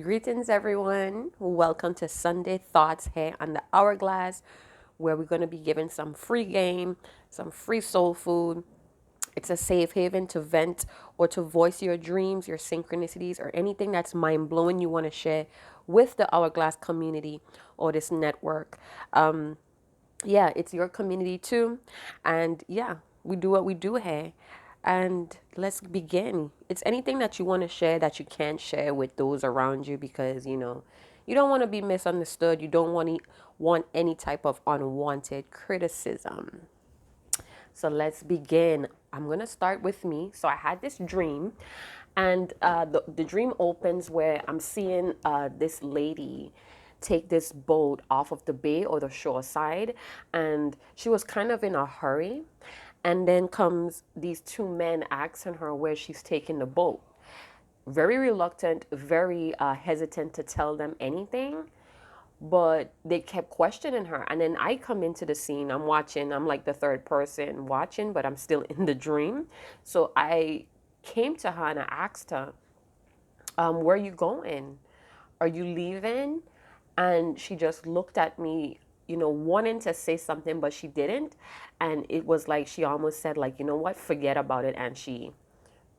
Greetings, everyone. Welcome to Sunday Thoughts here on the Hourglass, where we're going to be giving some free game, some free soul food. It's a safe haven to vent or to voice your dreams, your synchronicities, or anything that's mind blowing you want to share with the Hourglass community or this network. Yeah, it's your community too. And yeah, we do what we do here. And let's begin. It's anything that you want to share that you can't share with those around you because, you don't want to be misunderstood. You don't want any type of unwanted criticism. So let's begin. I'm going to start with me. So I had this dream, and the dream opens where I'm seeing this lady take this boat off of the bay or the shore side, and she was kind of in a hurry. And then comes these two men asking her where she's taking the boat. Very reluctant, very hesitant to tell them anything, but they kept questioning her. And then I come into the scene. I'm watching. I'm like the third person watching, but I'm still in the dream. So I came to her and I asked her, where are you going? Are you leaving? And she just looked at me, wanting to say something, but she didn't. And it was like she almost said, like, you know what, forget about it. And she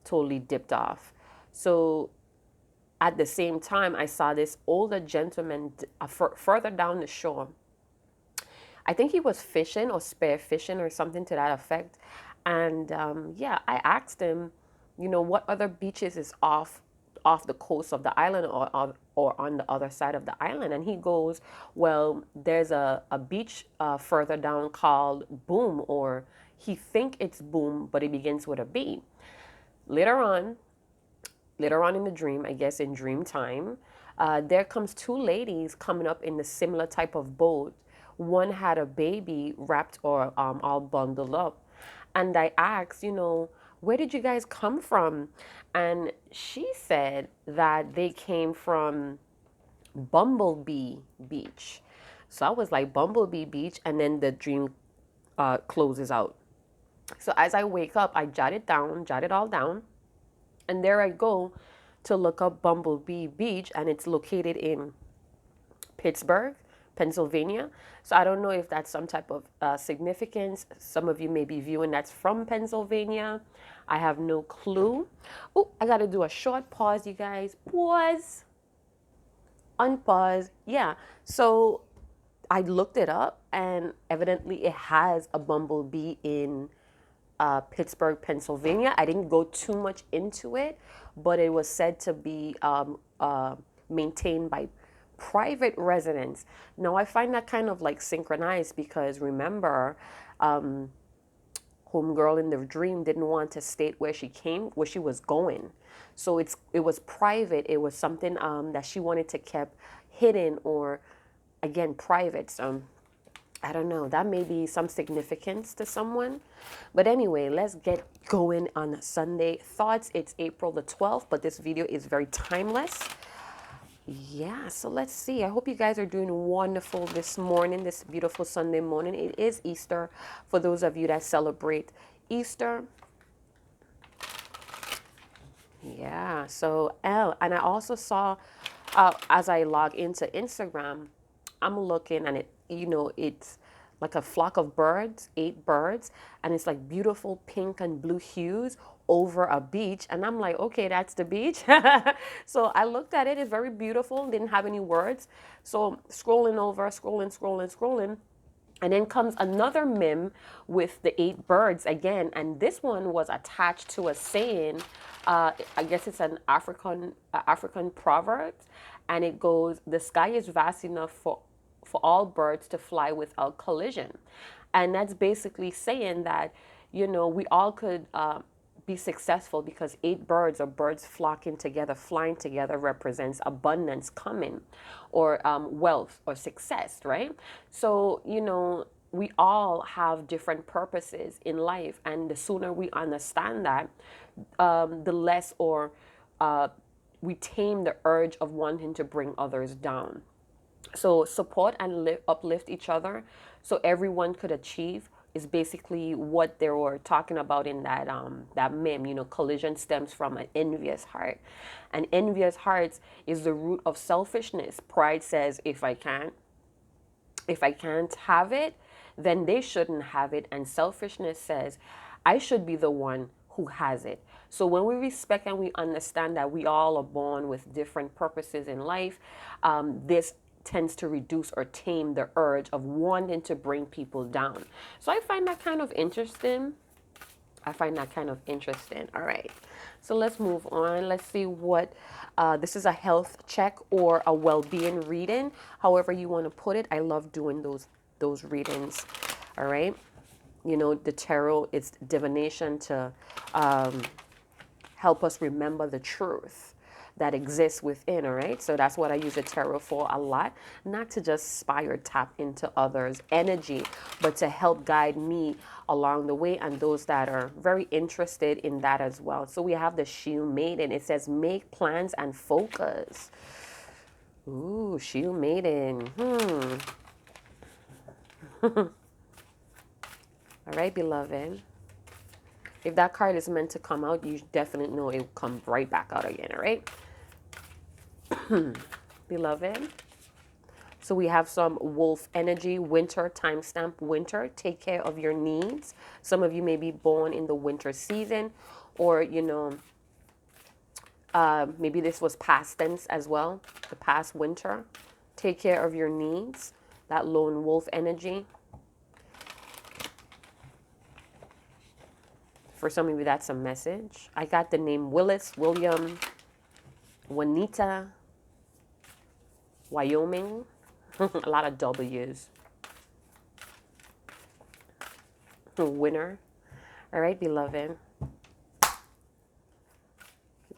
totally dipped off. So at the same time, I saw this older gentleman further down the shore. I think he was fishing or spear fishing or something to that effect. And yeah, I asked him, what other beaches is off the coast of the island or on the other side of the island. And he goes, well, there's a beach further down called Boom, or he think it's Boom, but it begins with a B. Later on, later on in the dream, I guess in dream time, there comes two ladies coming up in the similar type of boat. One had a baby wrapped or all bundled up. And I asked, where did you guys come from? And she said that they came from Bumblebee Beach. So I was like, Bumblebee Beach. And then the dream closes out. So as I wake up, I jot it all down. And there I go to look up Bumblebee Beach, and it's located in Pittsburgh, Pennsylvania. So I don't know if that's some type of significance. Some of you may be viewing that's from Pennsylvania. I have no clue. Oh, I got to do a short pause, you guys. Pause, unpause. Yeah. So I looked it up, and evidently it has a bumblebee in Pittsburgh, Pennsylvania. I didn't go too much into it, but it was said to be maintained by private residents. Now, I find that kind of like synchronized because remember, homegirl in the dream didn't want to state where she was going. So it was private. It was something that she wanted to keep hidden or, again, private. So I don't know. That may be some significance to someone. But anyway, let's get going on Sunday Thoughts. It's April the 12th, but this video is very timeless. Yeah, so let's see. I hope you guys are doing wonderful this morning, this beautiful Sunday morning. It is Easter for those of you that celebrate Easter. Yeah, so L. And I also saw, as I log into Instagram, I'm looking and it's like a flock of birds, 8 birds, and it's like beautiful pink and blue hues over a beach. And I'm like, okay, that's the beach. So I looked at it, it's very beautiful, didn't have any words. So scrolling over, scrolling. And then comes another meme with the 8 birds again, and this one was attached to a saying. I guess it's an African proverb, and it goes, "The sky is vast enough for all birds to fly without collision," and that's basically saying that we all could be successful because 8 birds or birds flocking together, flying together represents abundance coming or wealth or success, right? So, we all have different purposes in life. And the sooner we understand that, the less or we tame the urge of wanting to bring others down. So support and uplift each other so everyone could achieve is basically what they were talking about in that meme. Collision stems from an envious heart. And envious hearts is the root of selfishness. Pride says, if I can't have it, then they shouldn't have it. And selfishness says, I should be the one who has it. So when we respect and we understand that we all are born with different purposes in life, this tends to reduce or tame the urge of wanting to bring people down. So I find that kind of interesting. All right. So let's move on. Let's see what this is, a health check or a well-being reading. However you want to put it. I love doing those readings. All right. The tarot is divination to help us remember the truth that exists within, all right? So that's what I use the tarot for a lot, not to just spy or tap into others' energy, but to help guide me along the way and those that are very interested in that as well. So we have the Shield Maiden. It says, make plans and focus. Ooh, Shield Maiden. All right, beloved. If that card is meant to come out, you definitely know it will come right back out again, all right? Beloved. So we have some wolf energy, winter, timestamp winter. Take care of your needs. Some of you may be born in the winter season, or, maybe this was past tense as well, the past winter. Take care of your needs. That lone wolf energy. For some of you, that's a message. I got the name Willis, William, Juanita, Wyoming. A lot of W's. Winner. All right, beloved.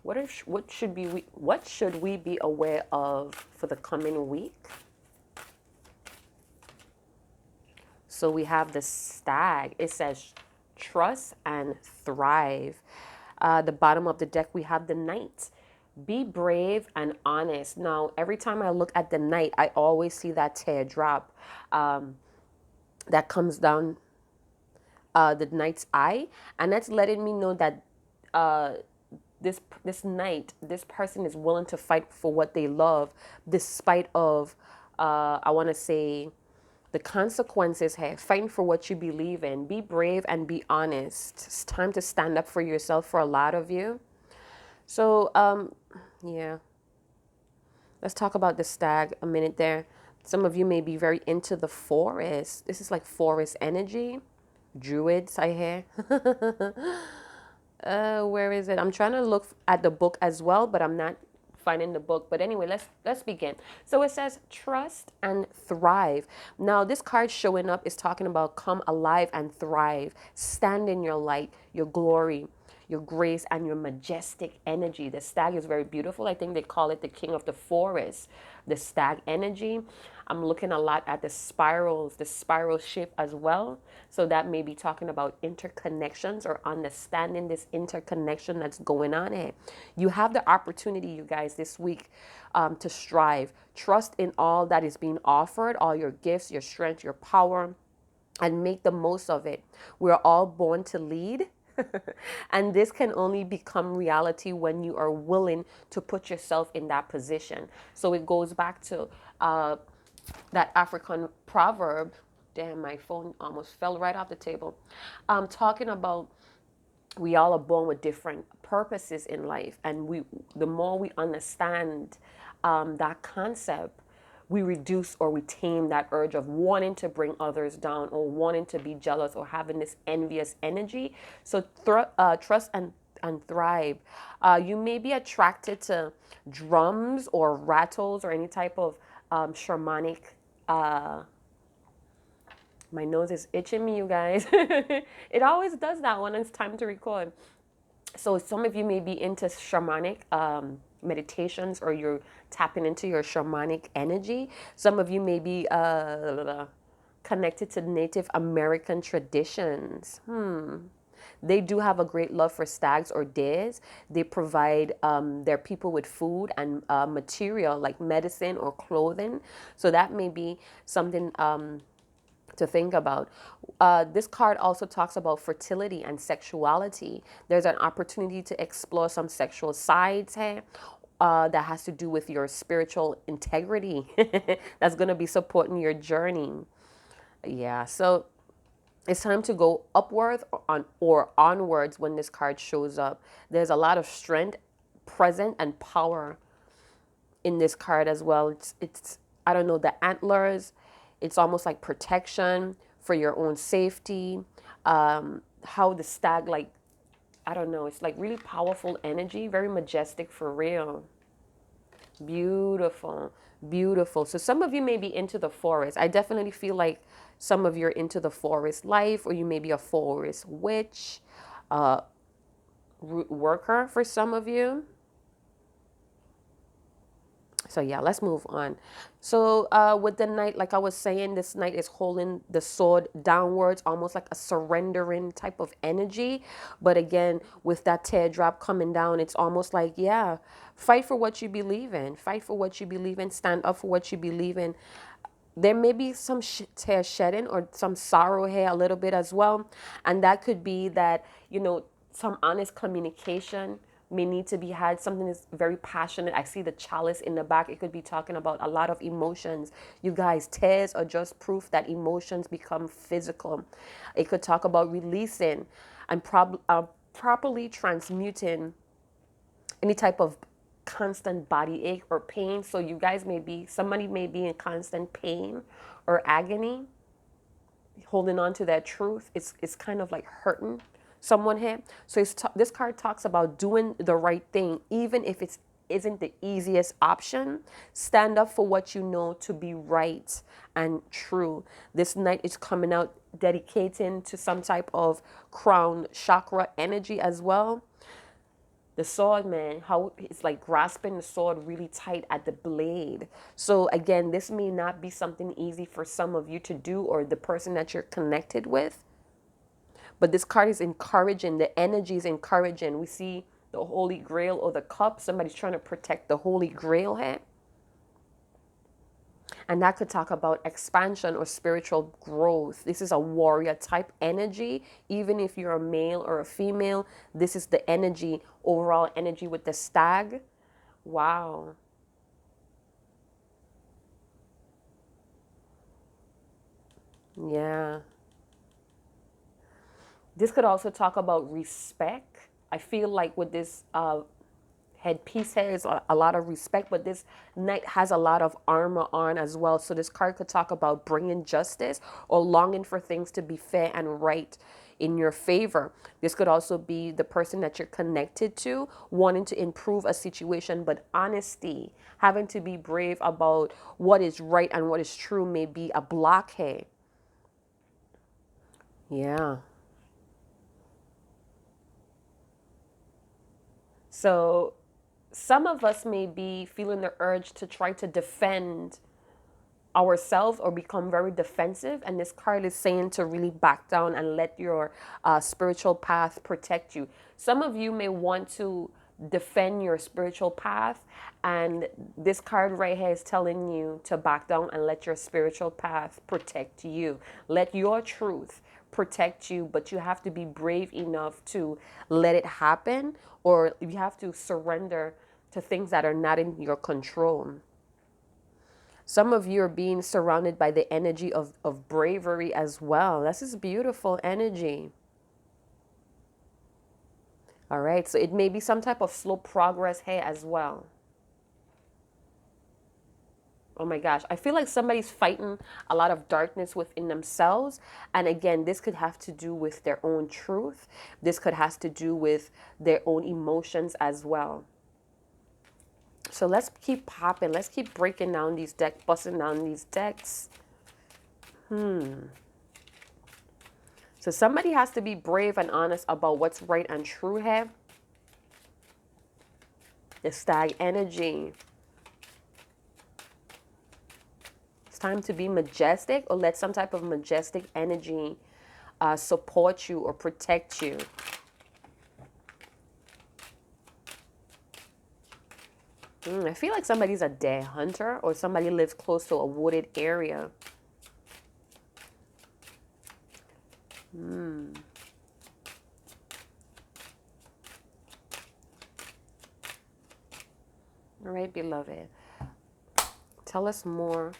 What should we be aware of for the coming week? So we have the Stag. It says trust and thrive. The bottom of the deck, we have the Knight. Be brave and honest. Now, every time I look at the Knight, I always see that teardrop that comes down the Knight's eye, and that's letting me know that this Knight, this person is willing to fight for what they love, despite of I want to say the consequences here. Fighting for what you believe in. Be brave and be honest. It's time to stand up for yourself for a lot of you. So, yeah. Let's talk about the Stag a minute there. Some of you may be very into the forest. This is like forest energy. Druids, I hear. Where is it? I'm trying to look at the book as well, but I'm not finding the book. But anyway, let's begin. So it says trust and thrive. Now this card showing up is talking about come alive and thrive. Stand in your light, your glory, your grace, and your majestic energy. The Stag is very beautiful. I think they call it the king of the forest, the Stag energy. I'm looking a lot at the spirals, the spiral shape as well. So that may be talking about interconnections or understanding this interconnection that's going on here. You have the opportunity, you guys, this week to strive. Trust in all that is being offered, all your gifts, your strength, your power, and make the most of it. We're all born to lead. And this can only become reality when you are willing to put yourself in that position. So it goes back to that African proverb. Damn, my phone almost fell right off the table. Talking about we all are born with different purposes in life, and the more we understand that concept, we reduce or we tame that urge of wanting to bring others down or wanting to be jealous or having this envious energy. So trust and thrive. You may be attracted to drums or rattles or any type of shamanic. My nose is itching me, you guys. It always does that when it's time to record. So some of you may be into shamanic meditations, or you're tapping into your shamanic energy. Some of you may be connected to Native American traditions. They do have a great love for stags or deers. They provide their people with food and material like medicine or clothing. So that may be something to think about. This card also talks about fertility and sexuality. There's an opportunity to explore some sexual sides here. That has to do with your spiritual integrity. That's going to be supporting your journey. Yeah, so it's time to go upwards or onwards when this card shows up. There's a lot of strength, present, and power in this card as well. It's I don't know, the antlers. It's almost like protection for your own safety. How the stag, like, I don't know, it's like really powerful energy, very majestic for real. Beautiful, beautiful. So some of you may be into the forest. I definitely feel like some of you are into the forest life, or you may be a forest witch, root worker for some of you. So yeah, let's move on. So with the knight, like I was saying, this knight is holding the sword downwards, almost like a surrendering type of energy. But again, with that teardrop coming down, it's almost like, yeah, fight for what you believe in. Fight for what you believe in. Stand up for what you believe in. There may be some tear shedding or some sorrow here a little bit as well. And that could be that, you know, some honest communication may need to be had. Something is very passionate. I see the chalice in the back. It could be talking about a lot of emotions. You guys, tears are just proof that emotions become physical. It could talk about releasing and properly transmuting any type of constant body ache or pain. So you guys may be, somebody may be in constant pain or agony, holding on to that truth. It's kind of like hurting someone here. So this card talks about doing the right thing, even if it isn't the easiest option. Stand up for what you know to be right and true. This knight is coming out dedicating to some type of crown chakra energy as well. The sword, man, how it's like grasping the sword really tight at the blade. So again, this may not be something easy for some of you to do, or the person that you're connected with. But this card is encouraging. The energy is encouraging. We see the Holy Grail or the cup. Somebody's trying to protect the Holy Grail here. And that could talk about expansion or spiritual growth. This is a warrior type energy. Even if you're a male or a female, this is the energy, overall energy with the stag. Wow. Yeah. This could also talk about respect. I feel like with this headpiece here is a lot of respect, but this knight has a lot of armor on as well. So this card could talk about bringing justice or longing for things to be fair and right in your favor. This could also be the person that you're connected to, wanting to improve a situation, but honesty, having to be brave about what is right and what is true may be a block here. Yeah. So some of us may be feeling the urge to try to defend ourselves or become very defensive. And this card is saying to really back down and let your spiritual path protect you. Some of you may want to defend your spiritual path. And this card right here is telling you to back down and let your spiritual path protect you. Let your truth protect you, but you have to be brave enough to let it happen, or you have to surrender to things that are not in your control. Some of you are being surrounded by the energy of bravery as well. This is beautiful energy. All right, so it may be some type of slow progress here as well. Oh my gosh, I feel like somebody's fighting a lot of darkness within themselves. And again, this could have to do with their own truth. This could have to do with their own emotions as well. So let's keep popping. Let's keep breaking down these decks, busting down these decks. So somebody has to be brave and honest about what's right and true here. The stag energy. It's time to be majestic, or let some type of majestic energy support you or protect you. I feel like somebody's a deer hunter, or somebody lives close to a wooded area. All right, beloved. Tell us more.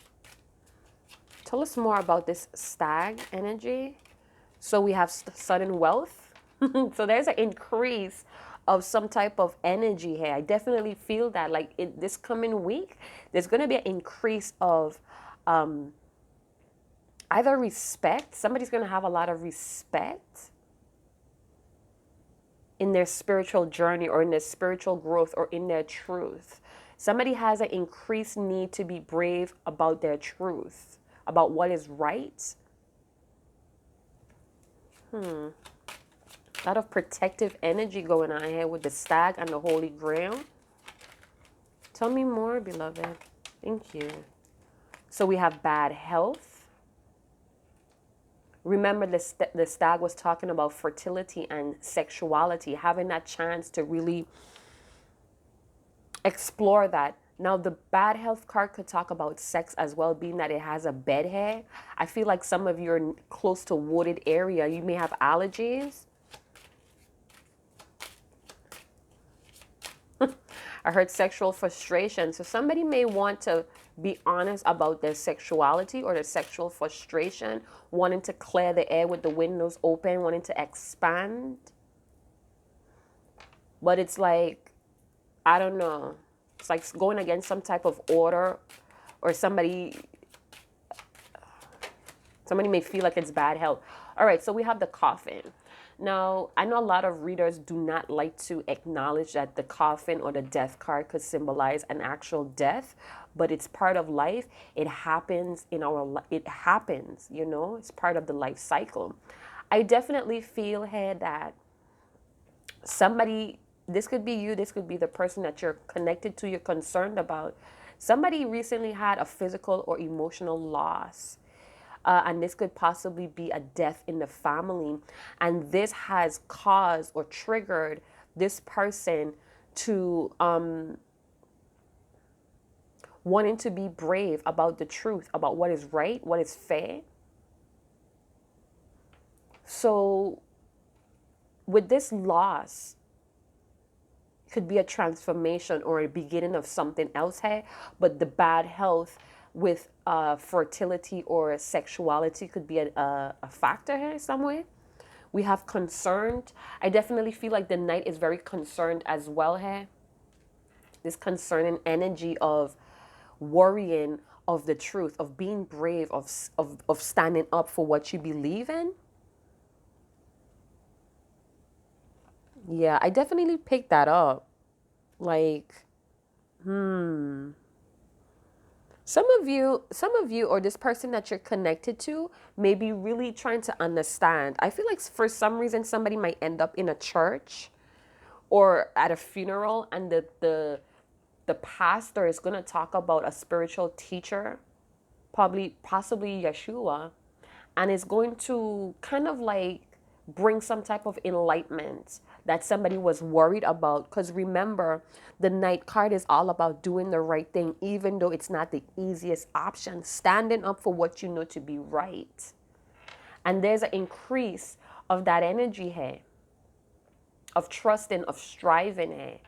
Tell us more about this stag energy. So we have sudden wealth. So there's an increase of some type of energy here. I definitely feel that like this coming week, there's going to be an increase of either respect. Somebody's going to have a lot of respect in their spiritual journey or in their spiritual growth or in their truth. Somebody has an increased need to be brave about their truth, about what is right. A lot of protective energy going on here with the stag and the holy grail. Tell me more, beloved. Thank you. So we have bad health. Remember, the stag was talking about fertility and sexuality, having that chance to really explore that. Now, the bad health card could talk about sex as well, being that it has a bed hair. I feel like some of you are close to wooded area. You may have allergies. I heard sexual frustration. So somebody may want to be honest about their sexuality or their sexual frustration, wanting to clear the air with the windows open, wanting to expand. But it's like, I don't know. It's like going against some type of order, or somebody may feel like it's bad health. All right, so we have the coffin. Now, I know a lot of readers do not like to acknowledge that the coffin or the death card could symbolize an actual death, but it's part of life. It happens it happens, it's part of the life cycle. I definitely feel here that somebody, this could be you, this could be the person that you're connected to, you're concerned about. Somebody recently had a physical or emotional loss. And this could possibly be a death in the family. And this has caused or triggered this person to wanting to be brave about the truth, about what is right, what is fair. So with this loss, could be a transformation or a beginning of something else here, but the bad health with fertility or sexuality could be a factor here somewhere. We have concerned. I definitely feel like the knight is very concerned as well here. This concerning energy of worrying of the truth, of being brave, of standing up for what you believe in. Yeah, I definitely picked that up. Like, some of you or this person that you're connected to may be really trying to understand. I feel like for some reason somebody might end up in a church or at a funeral, and the pastor is going to talk about a spiritual teacher, possibly Yeshua, and is going to kind of like bring some type of enlightenment that somebody was worried about. Because remember, the Knight card is all about doing the right thing, even though it's not the easiest option, standing up for what you know to be right. And there's an increase of that energy here, of trusting, of striving here,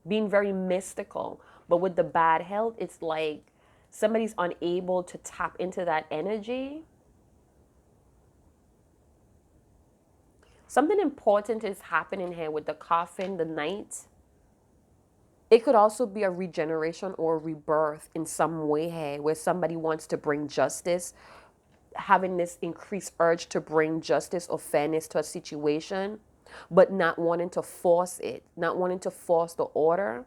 being very mystical. But with the bad health, it's like somebody's unable to tap into that energy. Something important is happening here with the coffin, the knight. It could also be a regeneration or rebirth in some way here, where somebody wants to bring justice, having this increased urge to bring justice or fairness to a situation, but not wanting to force it, not wanting to force the order.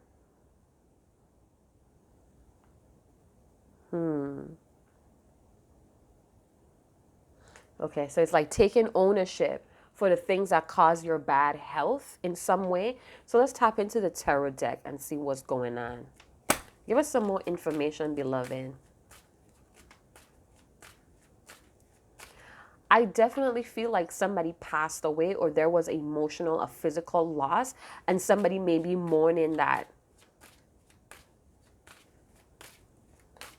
Okay, so it's like taking ownership for the things that cause your bad health in some way. So let's tap into the tarot deck and see what's going on. Give us some more information, beloved. I definitely feel like somebody passed away, or there was emotional or physical loss, and somebody may be mourning that.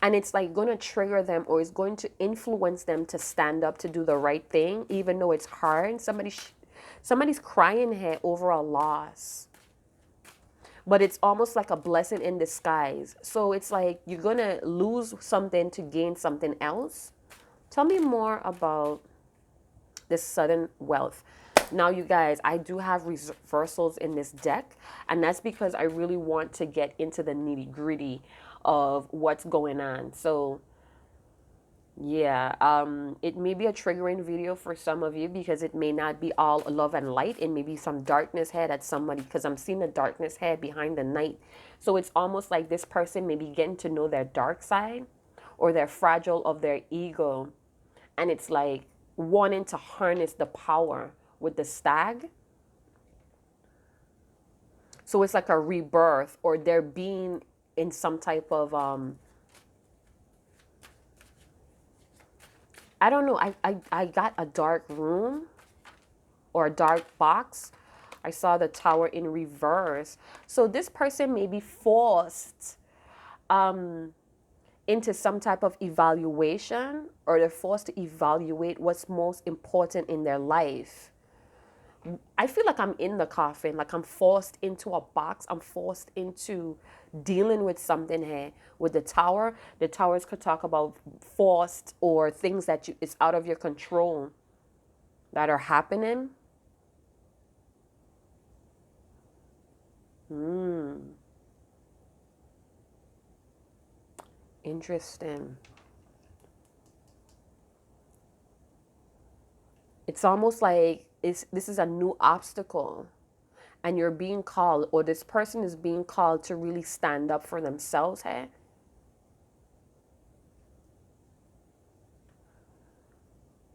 And it's like going to trigger them, or it's going to influence them to stand up to do the right thing, even though it's hard. Somebody's crying here over a loss, but it's almost like a blessing in disguise. So it's like you're going to lose something to gain something else. Tell me more about this sudden wealth. Now, you guys, I do have reversals in this deck, and that's because I really want to get into the nitty gritty of what's going on. So yeah, it may be a triggering video for some of you because it may not be all love and light. It may be some darkness head at somebody, because I'm seeing the darkness head behind the night. So it's almost like this person may be getting to know their dark side or their fragile of their ego. And it's like wanting to harness the power with the stag. So it's like a rebirth, or they're being in some type of I don't know. I got a dark room or a dark box. I saw the tower in reverse. So this person may be forced into some type of evaluation, or they're forced to evaluate what's most important in their life. I feel like I'm in the coffin, like I'm forced into a box. I'm forced into dealing with something here. With the tower, the towers could talk about forced or things that it's out of your control that are happening. Interesting. It's almost like this is a new obstacle, and you're being called, or this person is being called to really stand up for themselves here.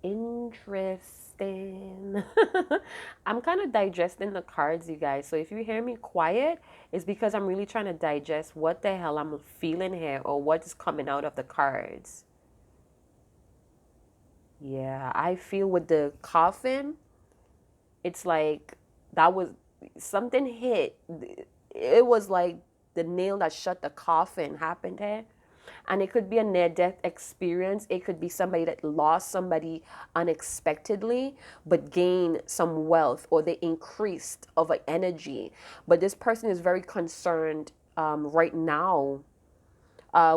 Interesting. I'm kind of digesting the cards, you guys. So if you hear me quiet, it's because I'm really trying to digest what the hell I'm feeling here, or what is coming out of the cards. Yeah, I feel with the coffin, it's like that was something hit. It was like the nail that shut the coffin happened here. And it could be a near death experience. It could be somebody that lost somebody unexpectedly, but gained some wealth, or they increased of an energy. But this person is very concerned right now.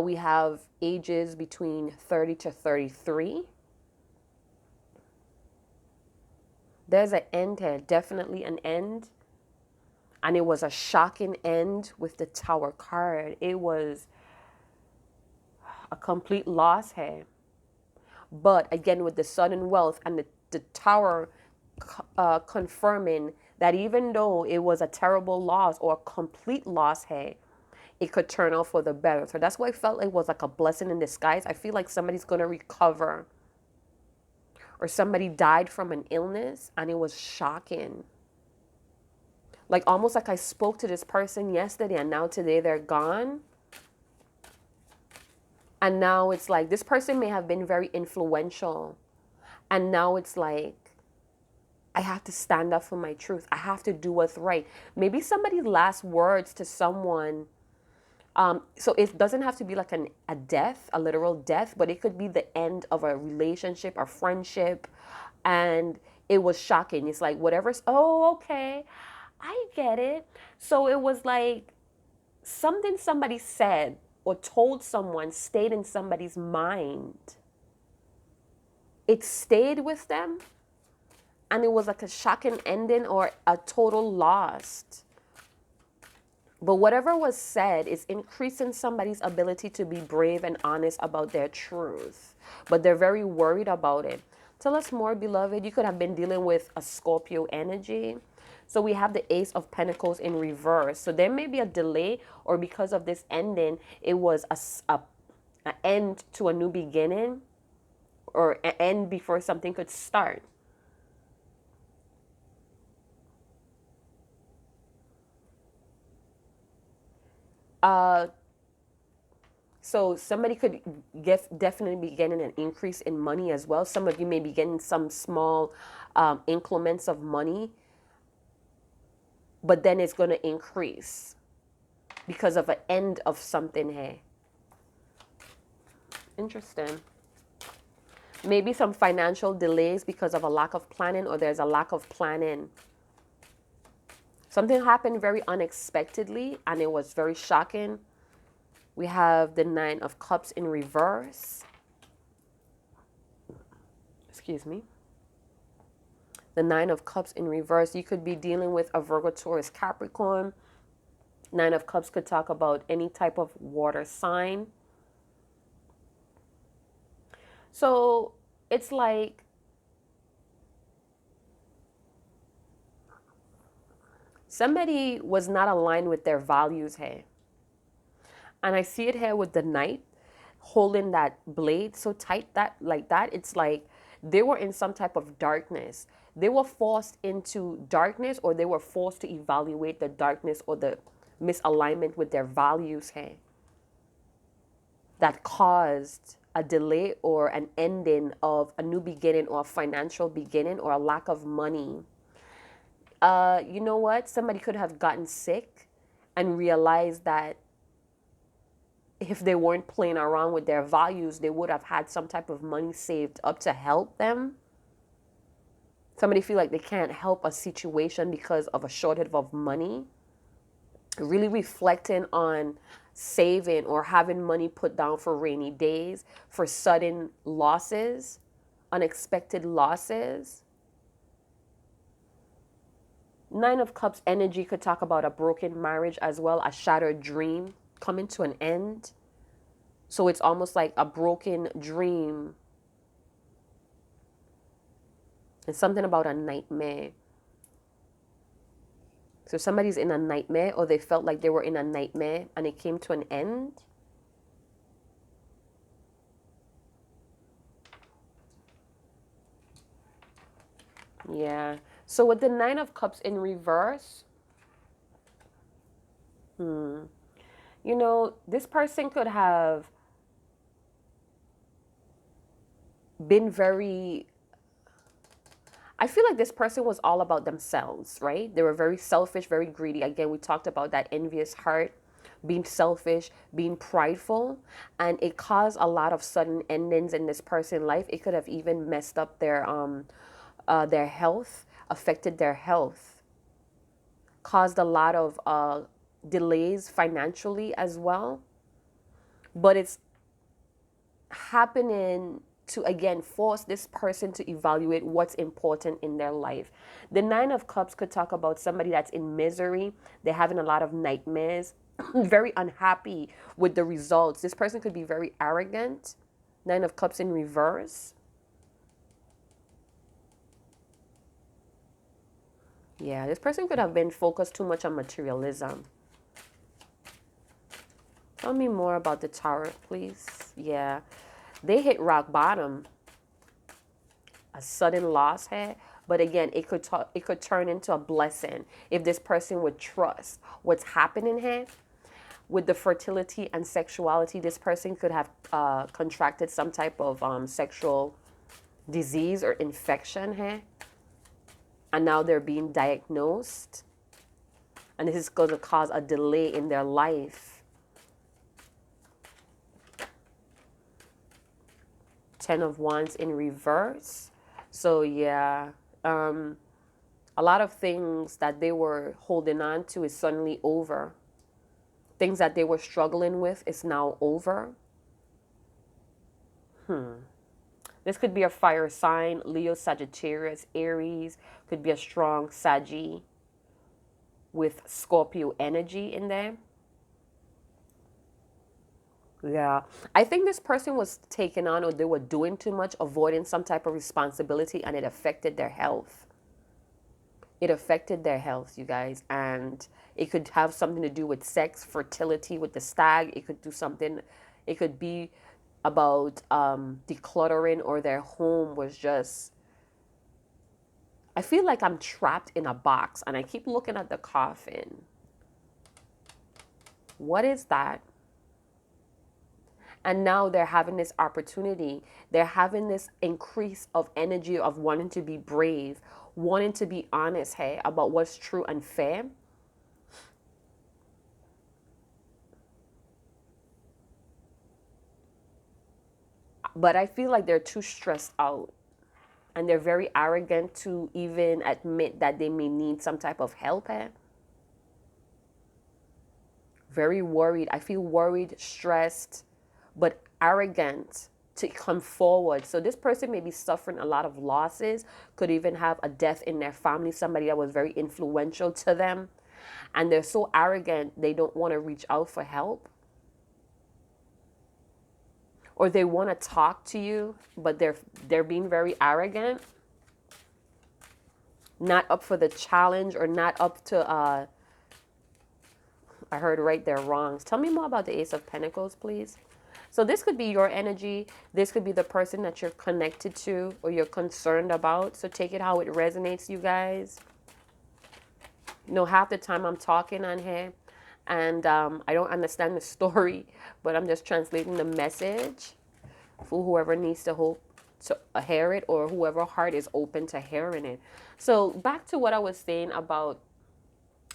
We have ages between 30 to 33. There's an end here, definitely an end. And it was a shocking end with the Tower card. It was a complete loss here. But again, with the sudden wealth and the Tower confirming that even though it was a terrible loss or a complete loss here, it could turn out for the better. So that's why I felt like it was like a blessing in disguise. I feel like somebody's going to recover, or somebody died from an illness, and it was shocking. Like almost like I spoke to this person yesterday, and now today they're gone. And now it's like this person may have been very influential. And now it's like, I have to stand up for my truth. I have to do what's right. Maybe somebody's last words to someone. So it doesn't have to be like a death, a literal death, but it could be the end of a relationship, a friendship. And it was shocking. It's like, whatever's, oh, okay, I get it. So it was like something somebody said or told someone stayed in somebody's mind. It stayed with them, and it was like a shocking ending or a total loss. But whatever was said is increasing somebody's ability to be brave and honest about their truth. But they're very worried about it. Tell us more, beloved. You could have been dealing with a Scorpio energy. So we have the Ace of Pentacles in reverse. So there may be a delay, or because of this ending, it was an end to a new beginning, or an end before something could start. So somebody could definitely be getting an increase in money as well. Some of you may be getting some small increments of money, but then it's going to increase because of an end of something here. Interesting. Maybe some financial delays because of a lack of planning, or there's a lack of planning. Something happened very unexpectedly and it was very shocking. We have the Nine of Cups in reverse. Excuse me. The Nine of Cups in reverse. You could be dealing with a Virgo, Taurus, Capricorn. Nine of Cups could talk about any type of water sign. So it's like somebody was not aligned with their values here. And I see it here with the Knight holding that blade so tight, that like that. It's like they were in some type of darkness. They were forced into darkness, or they were forced to evaluate the darkness or the misalignment with their values here. That caused a delay or an ending of a new beginning, or a financial beginning, or a lack of money. You know what? Somebody could have gotten sick and realized that if they weren't playing around with their values, they would have had some type of money saved up to help them. Somebody feel like they can't help a situation because of a shortage of money. Really reflecting on saving or having money put down for rainy days, for sudden losses, unexpected losses. Nine of Cups energy could talk about a broken marriage as well, a shattered dream coming to an end. So it's almost like a broken dream. It's something about a nightmare. So somebody's in a nightmare, or they felt like they were in a nightmare and it came to an end. Yeah. So with the Nine of Cups in reverse, you know, this person could have been very, I feel like this person was all about themselves, right? They were very selfish, very greedy. Again, we talked about that envious heart, being selfish, being prideful, and it caused a lot of sudden endings in this person's life. It could have even messed up their health, affected their health, caused a lot of delays financially as well. But it's happening to, again, force this person to evaluate what's important in their life. The Nine of Cups could talk about somebody that's in misery. They're having a lot of nightmares, very unhappy with the results. This person could be very arrogant. Nine of Cups in reverse. Yeah, this person could have been focused too much on materialism. Tell me more about the Tower, please. Yeah, they hit rock bottom. A sudden loss here, but again, it could turn into a blessing if this person would trust what's happening here. With the fertility and sexuality, this person could have contracted some type of sexual disease or infection here, and now they're being diagnosed, and this is going to cause a delay in their life. 10 of Wands in reverse. So yeah, a lot of things that they were holding on to is suddenly over. Things that they were struggling with is now over. This could be a fire sign, Leo, Sagittarius, Aries. Could be a strong Saggy with Scorpio energy in there. Yeah, I think this person was taking on, or they were doing too much, avoiding some type of responsibility, and it affected their health. It affected their health, you guys, and it could have something to do with sex, fertility with the Stag. It could do something, it could be about decluttering, or their home was just, I feel like I'm trapped in a box and I keep looking at the coffin. What is that? And now they're having this opportunity. They're having this increase of energy of wanting to be brave, wanting to be honest, hey, about what's true and fair. But I feel like they're too stressed out, and they're very arrogant to even admit that they may need some type of help. Very worried. I feel worried, stressed, but arrogant to come forward. So this person may be suffering a lot of losses, could even have a death in their family, somebody that was very influential to them. And they're so arrogant, they don't want to reach out for help. Or they want to talk to you, but they're being very arrogant, not up for the challenge, or not up to I heard right their wrongs. Tell me more about the Ace of Pentacles, please. So this could be your energy. This could be the person that you're connected to or you're concerned about. So take it how it resonates, you guys. You know, half the time I'm talking on here and I don't understand the story, but I'm just translating the message for whoever needs to hope to hear it, or whoever heart is open to hearing it. So back to what I was saying about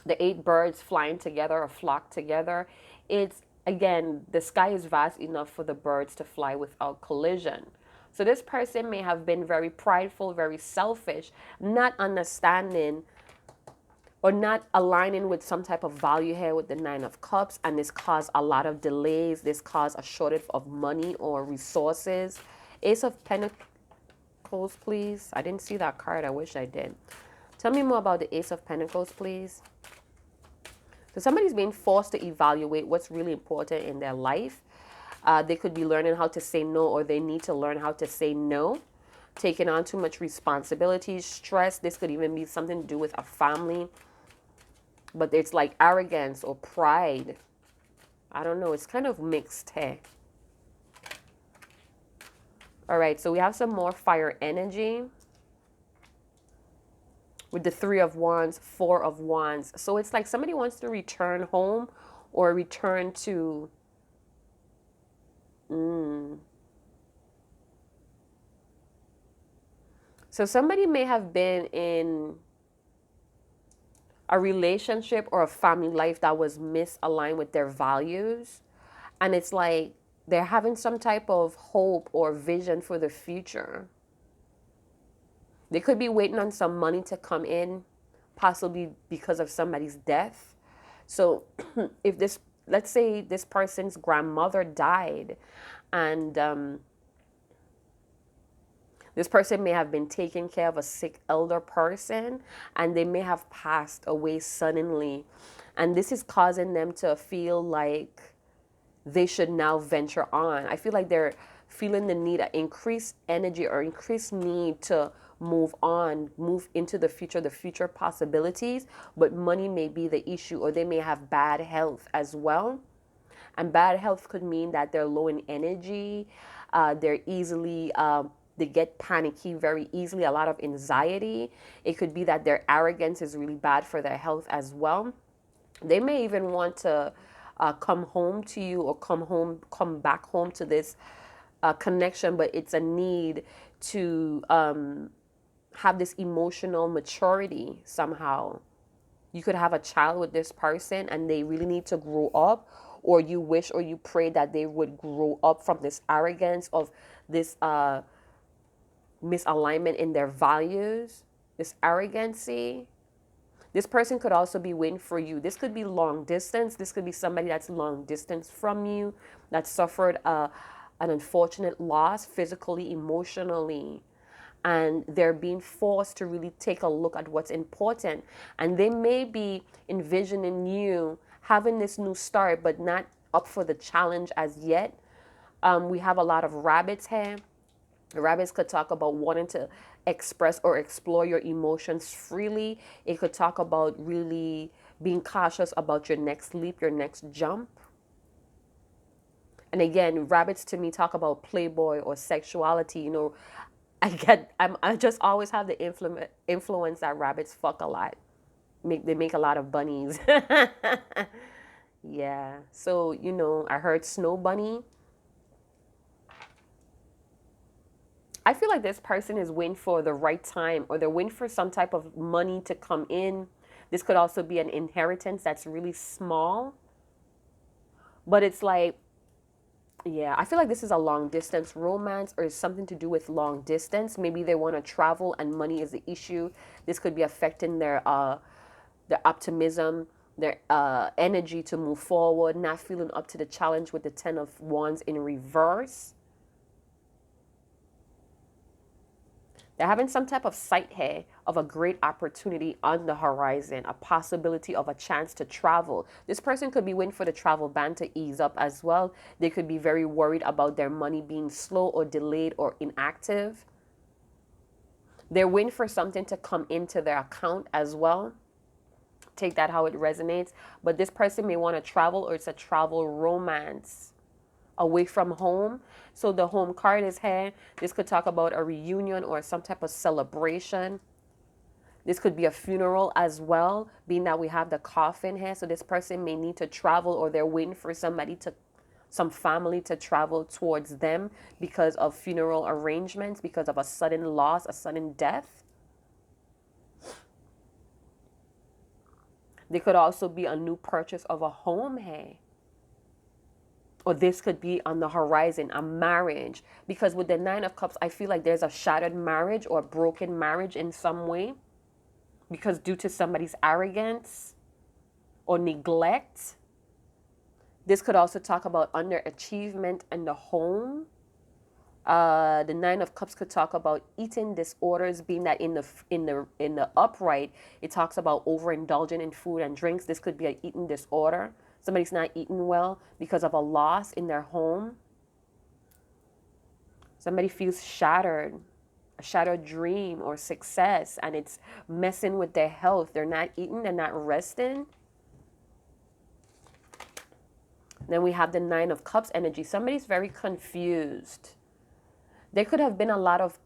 the 8 birds flying together or flock together. It's, again, the sky is vast enough for the birds to fly without collision. So this person may have been very prideful, very selfish, not understanding or not aligning with some type of value here with the 9 of Cups, and this caused a lot of delays. This caused a shortage of money or resources. Ace of Pentacles, please. I didn't see that card. I wish I did. Tell me more about the Ace of Pentacles, please. So somebody's being forced to evaluate what's really important in their life. They could be learning how to say no, or they need to learn how to say no. Taking on too much responsibility, stress. This could even be something to do with a family. But it's like arrogance or pride. I don't know. It's kind of mixed here. All right. So we have some more fire energy with the 3 of Wands, 4 of Wands. So it's like somebody wants to return home or return to... So somebody may have been in a relationship or a family life that was misaligned with their values. And it's like they're having some type of hope or vision for the future. They could be waiting on some money to come in, possibly because of somebody's death. So if this, let's say this person's grandmother died, and this person may have been taking care of a sick elder person, and they may have passed away suddenly. And this is causing them to feel like they should now venture on. I feel like they're feeling the need, increased energy or increased need to move on, move into the future possibilities, but money may be the issue, or they may have bad health as well. And bad health could mean that they're low in energy, they're easily, they get panicky very easily, a lot of anxiety. It could be that their arrogance is really bad for their health as well. They may even want to come home to you, or come back home to this connection, but it's a need to have this emotional maturity somehow. You could have a child with this person and they really need to grow up, or you wish or you pray that they would grow up from this arrogance of this misalignment in their values, this arrogancy. This person could also be waiting for you. This could be long distance. This could be somebody that's long distance from you, that suffered an unfortunate loss physically, emotionally. And they're being forced to really take a look at what's important. And they may be envisioning you having this new start, but not up for the challenge as yet. We have a lot of rabbits here. The rabbits could talk about wanting to express or explore your emotions freely. It could talk about really being cautious about your next leap, your next jump. And again, rabbits to me talk about playboy or sexuality. You know, I just always have the influence that rabbits fuck a lot. They make a lot of bunnies. Yeah. So, you know, I heard snow bunny. I feel like this person is waiting for the right time, or they're waiting for some type of money to come in. This could also be an inheritance that's really small. But it's like Yeah, I feel like this is a long distance romance or it's something to do with long distance. Maybe they want to travel and money is the issue. This could be affecting their optimism, their energy to move forward, not feeling up to the challenge with the 10 of Wands in reverse. They're having some type of sight here of a great opportunity on the horizon, a possibility of a chance to travel. This person could be waiting for the travel ban to ease up as well. They could be very worried about their money being slow or delayed or inactive. They're waiting for something to come into their account as well. Take that how it resonates. But this person may want to travel, or it's a travel romance away from home. So the home card is here. This could talk about a reunion or some type of celebration. This could be a funeral as well, being that we have the coffin here. So this person may need to travel, or they're waiting for some family to travel towards them because of funeral arrangements, because of a sudden loss, a sudden death. There could also be a new purchase of a home here. Or this could be on the horizon, a marriage. Because with the Nine of Cups, I feel like there's a shattered marriage or broken marriage in some way. Because due to somebody's arrogance or neglect. This could also talk about underachievement in the home. The Nine of Cups could talk about eating disorders, being that in the upright, it talks about overindulging in food and drinks. This could be an eating disorder. Somebody's not eating well because of a loss in their home. Somebody feels shattered, a shattered dream or success, and it's messing with their health. They're not eating, they're not resting. Then we have the Nine of Cups energy. Somebody's very confused. There could have been a lot of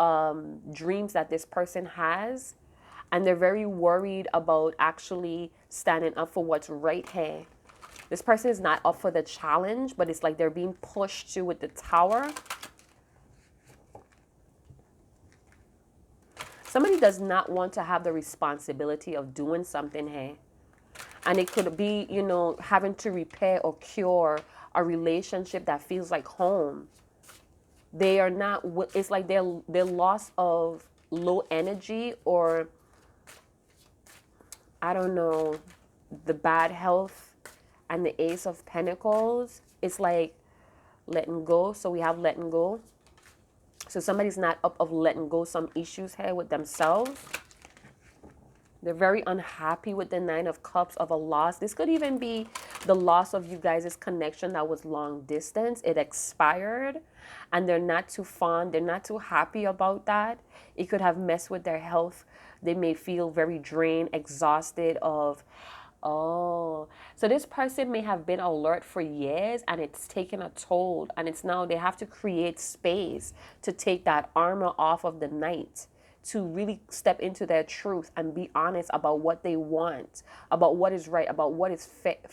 dreams that this person has, and they're very worried about actually standing up for what's right here. This person is not up for the challenge, but it's like they're being pushed to with the Tower. Somebody does not want to have the responsibility of doing something here. And it could be, having to repair or cure a relationship that feels like home. They are not, it's like their loss of low energy, or I don't know, the bad health and the Ace of Pentacles. It's like letting go. So we have letting go. So somebody's not up of letting go some issues here with themselves. They're very unhappy with the Nine of Cups of a loss. This could even be the loss of you guys' connection that was long distance. It expired and they're not too fond. They're not too happy about that. It could have messed with their health. They may feel very drained, exhausted of, oh. So this person may have been alert for years and it's taken a toll. And it's now they have to create space to take that armor off of the Knight, to really step into their truth and be honest about what they want, about what is right, about what is fair.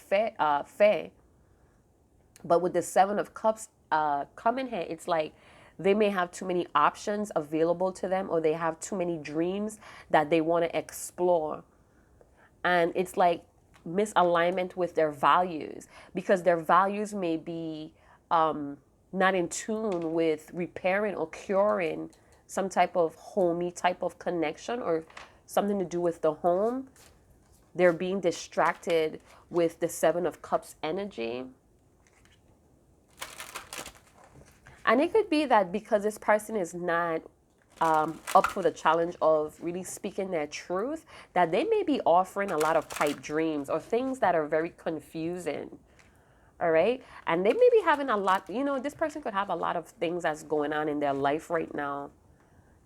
But with the Seven of Cups coming here, it's like they may have too many options available to them, or they have too many dreams that they want to explore. And it's like misalignment with their values, because their values may be not in tune with repairing or curing some type of homey type of connection or something to do with the home. They're being distracted with the Seven of Cups energy. And it could be that because this person is not up for the challenge of really speaking their truth, that they may be offering a lot of pipe dreams or things that are very confusing. All right. And they may be having a lot, this person could have a lot of things that's going on in their life right now.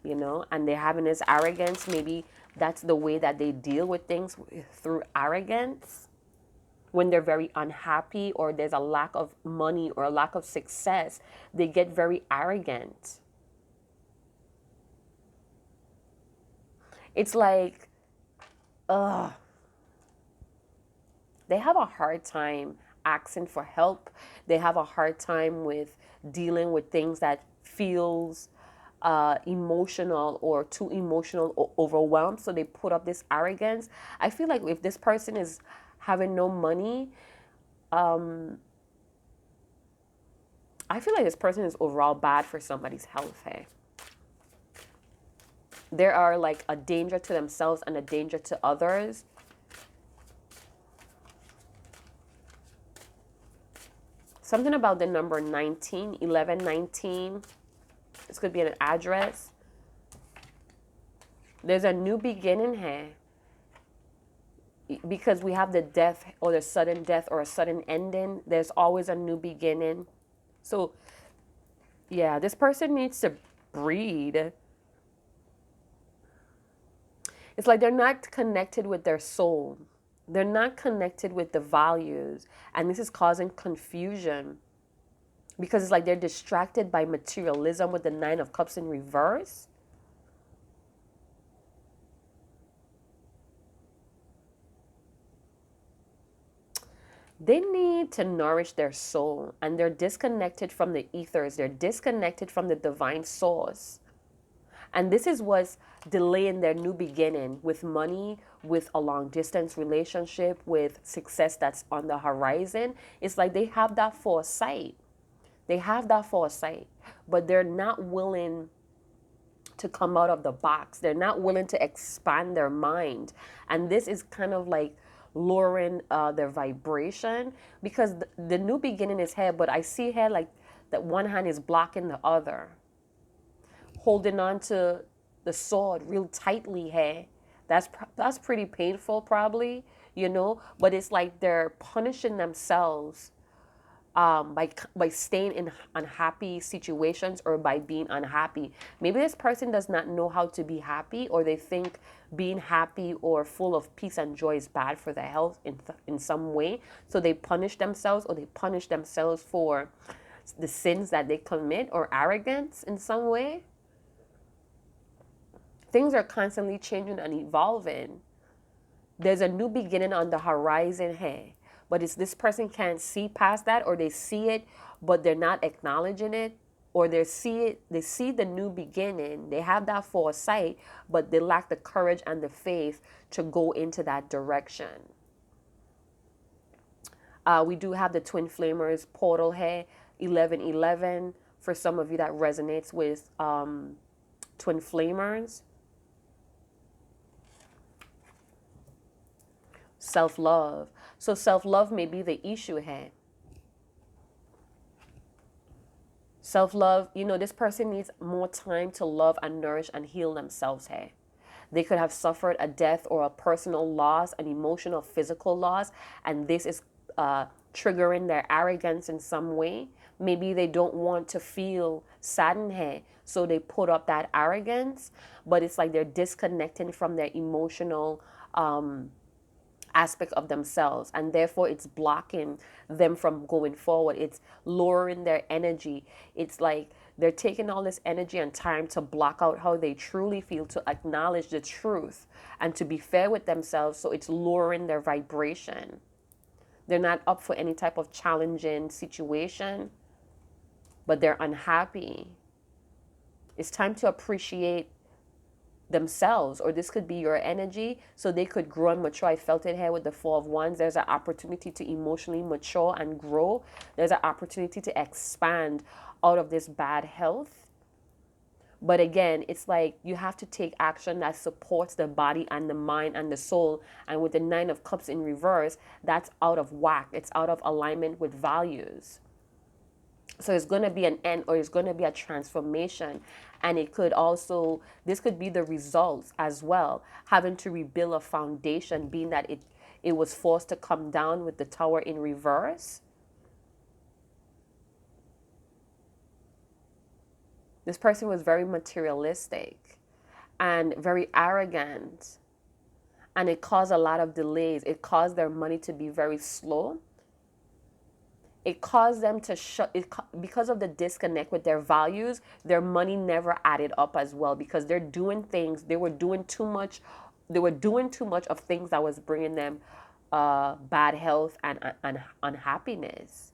And they're having this arrogance. Maybe that's the way that they deal with things, through arrogance. When they're very unhappy or there's a lack of money or a lack of success, they get very arrogant. It's like, they have a hard time asking for help. They have a hard time with dealing with things that feels emotional or too emotional or overwhelmed, so they put up this arrogance. I feel like if this person is having no money, I feel like this person is overall bad for somebody's health, hey. There are like a danger to themselves and a danger to others. Something about the number 19, 11, 19. This could be an address. There's a new beginning here. Because we have the death or the sudden death or a sudden ending. There's always a new beginning. So, yeah, this person needs to breathe. It's like they're not connected with their soul. They're not connected with the values. And this is causing confusion. Because it's like they're distracted by materialism with the 9 of Cups in reverse. They need to nourish their soul, and they're disconnected from the ethers. They're disconnected from the divine source. And this is what's delaying their new beginning with money, with a long distance relationship, with success that's on the horizon. It's like they have that foresight. They have that foresight, but they're not willing to come out of the box. They're not willing to expand their mind. And this is kind of like lowering their vibration, because the new beginning is here, but I see here like that one hand is blocking the other, holding on to the sword real tightly here. That's pretty painful probably, you know, but it's like they're punishing themselves by staying in unhappy situations or by being unhappy. Maybe this person does not know how to be happy, or they think being happy or full of peace and joy is bad for their health in some way. So they punish themselves, or they punish themselves for the sins that they commit, or arrogance in some way. Things are constantly changing and evolving. There's a new beginning on the horizon here. But it's this person can't see past that, or they see it, but they're not acknowledging it, or they see the new beginning. They have that foresight, but they lack the courage and the faith to go into that direction. We do have the twin flamers portal here, 1111. For some of you that resonates with twin flamers. Self-love. So self-love may be the issue here. Self-love, you know, this person needs more time to love and nourish and heal themselves here. They could have suffered a death or a personal loss, an emotional, physical loss, and this is triggering their arrogance in some way. Maybe they don't want to feel saddened here, so they put up that arrogance, but it's like they're disconnecting from their emotional aspect of themselves, and therefore it's blocking them from going forward. It's lowering their energy. It's like they're taking all this energy and time to block out how they truly feel, to acknowledge the truth and to be fair with themselves. So it's lowering their vibration. They're not up for any type of challenging situation, but they're unhappy. It's time to appreciate themselves, or this could be your energy, so they could grow and mature. I felt it here with the Four of Wands. There's an opportunity to emotionally mature and grow. There's an opportunity to expand out of this bad health. But again, it's like you have to take action that supports the body and the mind and the soul. And with the 9 of Cups in reverse, that's out of whack. It's out of alignment with values. So it's going to be an end, or it's going to be a transformation. And it could also, this could be the results as well, having to rebuild a foundation, being that it was forced to come down with the Tower in reverse. This person was very materialistic and very arrogant, and it caused a lot of delays. It caused their money to be very slow. It caused them to because of the disconnect with their values. Their money never added up as well, because they're doing things, they were doing too much of things that was bringing them bad health and unhappiness.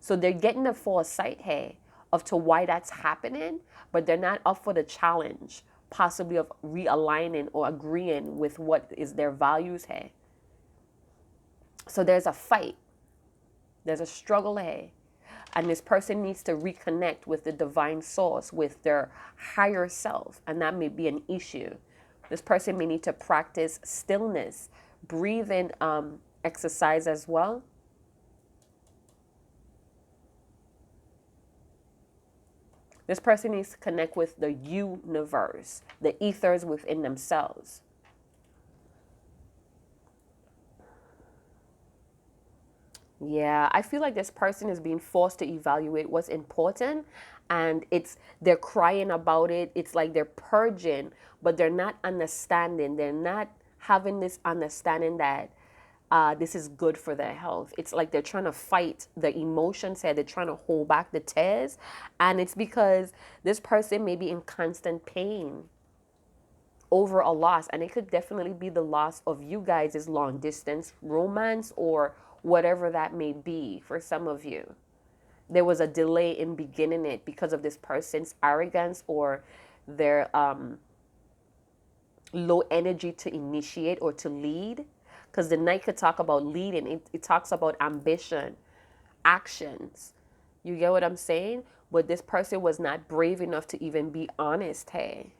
So they're getting a foresight here of to why that's happening, but they're not up for the challenge, possibly of realigning or agreeing with what is their values here. So there's a fight. There's a struggle here. And this person needs to reconnect with the divine source, with their higher self. And that may be an issue. This person may need to practice stillness, breathing exercise as well. This person needs to connect with the universe, the ethers within themselves. Yeah, I feel like this person is being forced to evaluate what's important, and they're crying about it. It's like they're purging, but they're not understanding. They're not having this understanding that this is good for their health. It's like they're trying to fight the emotions here. They're trying to hold back the tears, and it's because this person may be in constant pain over a loss, and it could definitely be the loss of you guys' long distance romance or whatever that may be for some of you. There was a delay in beginning it because of this person's arrogance or their low energy to initiate or to lead. Because the Knight could talk about leading, it talks about ambition, actions. You get what I'm saying? But this person was not brave enough to even be honest, hey.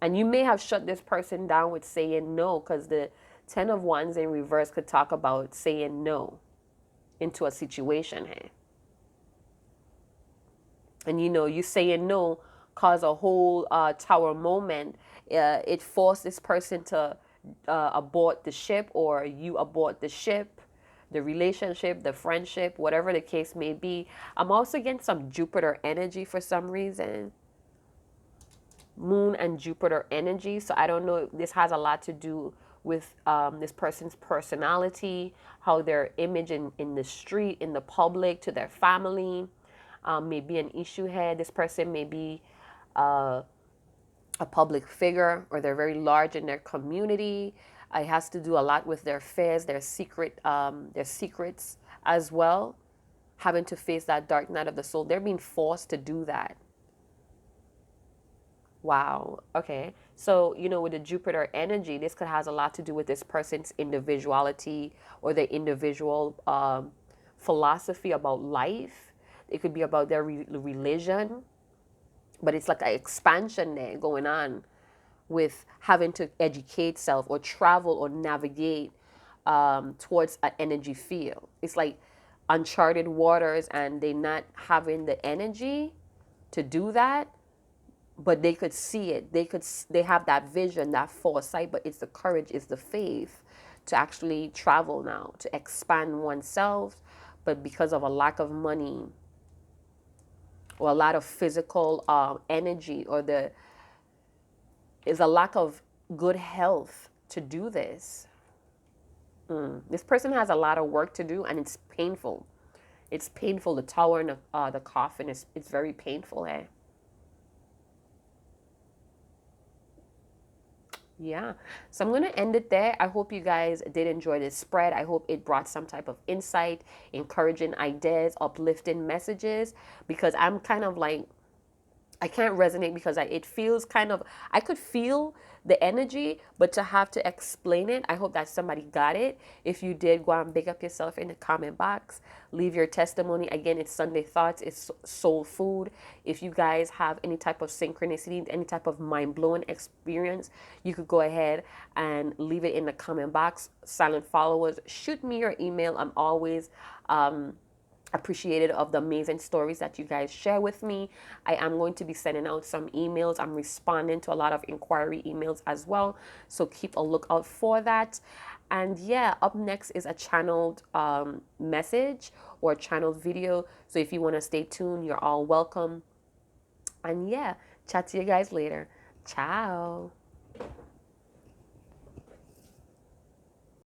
And you may have shut this person down with saying no, because the Ten of Wands in reverse could talk about saying no into a situation, hey. And you saying no cause a whole tower moment. It forced this person to abort the ship, or you abort the ship, the relationship, the friendship, whatever the case may be. I'm also getting some Jupiter energy for some reason. Moon and Jupiter energy. So I don't know if this has a lot to do with this person's personality, how their image in the street, in the public, to their family may be an issue here. This person may be a public figure, or they're very large in their community. It has to do a lot with their fears, their secrets as well. Having to face that dark night of the soul. They're being forced to do that. Wow. Okay. So, with the Jupiter energy, this could has a lot to do with this person's individuality or their individual philosophy about life. It could be about their religion, but it's like an expansion there going on with having to educate self or travel or navigate towards an energy field. It's like uncharted waters, and they not having the energy to do that, but they could see it. They have that vision, that foresight, but it's the courage, it's the faith to actually travel now, to expand oneself. But because of a lack of money or a lot of physical energy, or is a lack of good health to do this. This person has a lot of work to do, and it's painful. It's painful. The tower and the coffin it's very painful, eh? Yeah. So I'm going to end it there. I hope you guys did enjoy this spread. I hope it brought some type of insight, encouraging ideas, uplifting messages, because I'm kind of like, I can't resonate because it feels kind of, I could feel the energy, but to have to explain it, I hope that somebody got it. If you did, go and big up yourself in the comment box. Leave your testimony. Again, it's Sunday Thoughts. It's soul food. If you guys have any type of synchronicity, any type of mind-blowing experience, you could go ahead and leave it in the comment box. Silent followers, shoot me your email. I'm always appreciated of the amazing stories that you guys share with me. I am going to be sending out some emails. I'm responding to a lot of inquiry emails as well, so keep a lookout for that. And yeah, up next is a channeled message or a channeled video, so if you want to stay tuned, you're all welcome. And yeah, chat to you guys later. Ciao.